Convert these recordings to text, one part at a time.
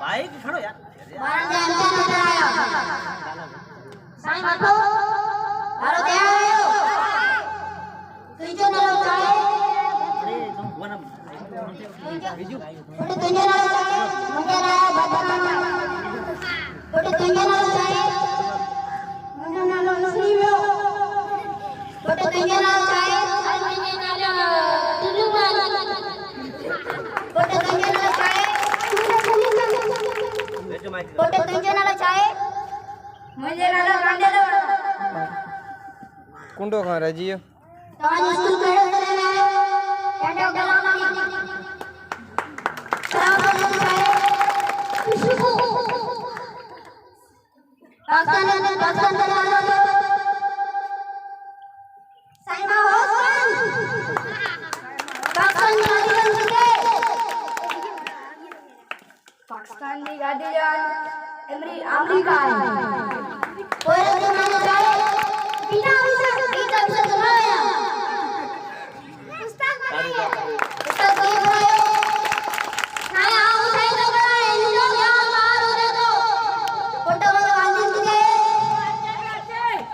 bike खड़ो यार साईं माथो हारो दे आयो तुझो नालो चाहे अरे तुम वन बीजू ओटे तुझो नालो चाहे मुझे नालो बदनाम ओटे तुझो नालो चाहे मुझे नालो नसीबो ओटे तुझो नालो चाहे मुझे नालो तुलुमान ओटे तुझो नालो चाहे ओटे तुझो नालो चाहे मुझे नालो कांडेलो कुंडो कहाँ रह जियो तवानी स्कूल केड़ो चले है कांडो गलाना सराब चाहे खुशबू पाकिस्तान चला लो साइमा होस्टन पाकिस्तान की गाड़ी जान अमेरिका कोई जमाना जाए बिना वीजा की तब से जमाया उस्ताद कोई बनायो नया उठाई तो बनाए इन लोग यहां मारो दे दो फोटो में वाजिब के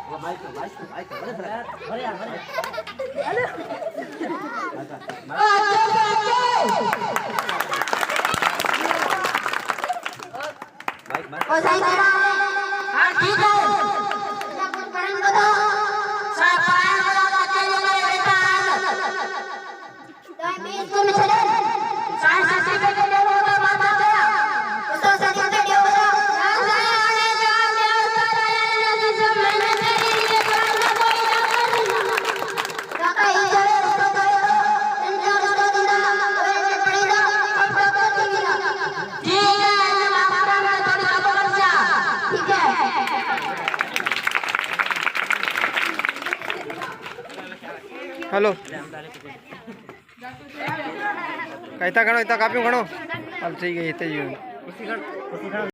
वो बाइक अरे यार हेलो ओ साईं हां ठीक है कुछ करन को दो साहब पाए वाला बातें जो मेरे बेटा तो मैं स्कूल में चले साइंस सर्टिफिकेट ले लो तो बात आ गया उसको सर्टिफिकेट दे दो आने जान दे उस्ताद आने सब मैंने तेरी लिए काम में कोई ना काका ही चले उसको दो इंसान उसको दिना वैसे पड़ेगा अब तक तो दिना ठीक है हेलो कहता घणो इतना कापियूं घणो अब ठीक है इतने ही